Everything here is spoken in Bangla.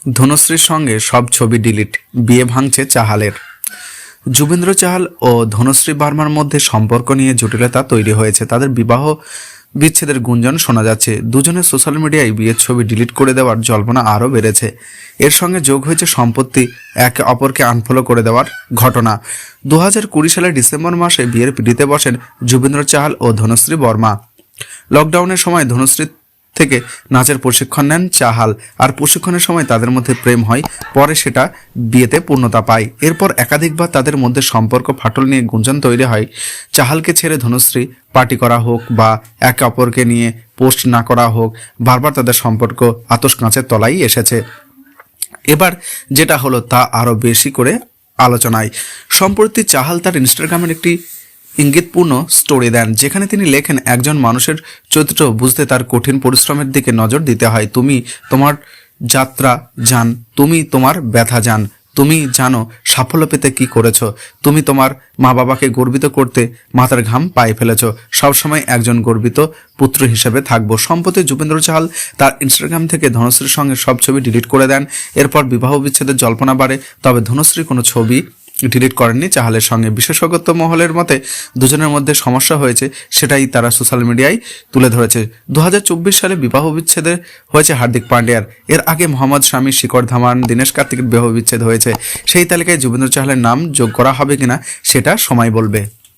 ধনশ্রীর সঙ্গে সব ছবি ডিলিট, বিয়ে ভাঙছে চাহালের। যুবেন্দ্র চাহাল ও ধনশ্রী বার্মার মধ্যে সম্পর্ক নিয়ে জটিলতা তৈরি হয়েছে। তাদের বিবাহ বিচ্ছেদের গুঞ্জন শোনা যাচ্ছে। দুজনের সোশ্যাল মিডিয়ায় বিয়ের ছবি ডিলিট করে দেওয়ার জল্পনা আরও বেড়েছে। এর সঙ্গে যোগ হয়েছে সম্পত্তি একে অপরকে আনফলো করে দেওয়ার ঘটনা। 2020 সালের ডিসেম্বর মাসে বিয়ের পিড়িতে বসেন যুবেন্দ্র চাহাল ও ধনশ্রী বর্মা। লকডাউনের সময় ধনশ্রী থেকে নাচের প্রশিক্ষণ নেন চাহাল, আর প্রশিক্ষণের সময় তাদের মধ্যে প্রেম হয়। পরে সেটা বিয়েতে পূর্ণতা পায়। এরপর একাধিকবার তাদের মধ্যে সম্পর্ক ফাটল নিয়ে গুঞ্জন তৈরি হয়। চাহালকে ছেড়ে ধনশ্রী পার্টি করা হোক বা একে অপরকে নিয়ে পোস্ট না করা হোক, বারবার তাদের সম্পর্ক আতশ কাঁচের তলায় এসেছে। এবার যেটা হলো তা আরও বেশি করে আলোচনায়। সম্প্রতি চাহাল তার ইনস্টাগ্রামের একটি ইঙ্গিতপূর্ণ স্টোরি দেন, যেখানে তিনি লেখেন, একজন মানুষের চরিত্র বুঝতে তার কঠিন পরিশ্রমের দিকে নজর দিতে হয়। তুমি তোমার যাত্রা জান, তুমি তোমার ব্যথা জান, তুমি জানো সাফল্য পেতে কি করেছো, তুমি তোমার মা বাবাকে গর্বিত করতে মাথার ঘাম পায়ে ফেলেছো, সবসময় একজন গর্বিত পুত্র হিসেবে থাকবো। সম্প্রতি যুবেন্দ্র চাহাল তার ইনস্টাগ্রাম থেকে ধনশ্রীর সঙ্গে সব ছবি ডিলিট করে দেন। এরপর বিবাহ বিচ্ছেদের জল্পনা বাড়ে। তবে ধনশ্রী কোনো ছবি ডিলিট করেননি চাহালের সঙ্গে। বিশেষজ্ঞ মহলের মতে দুজনের মধ্যে সমস্যা হয়েছে, সেটাই তারা সোশ্যাল মিডিয়ায় তুলে ধরেছে। 2024 সালে বিবাহ বিচ্ছেদে হয়েছে হার্দিক পান্ডিয়ার। এর আগে মোহাম্মদ শামি, শিখর ধাওয়ান, দীনেশ কার্তিকের বিবাহ বিচ্ছেদ হয়েছে। সেই তালিকায় যুবেন্দ্র চাহালের নাম যোগ করা হবে কিনা সেটা সময় বলবে।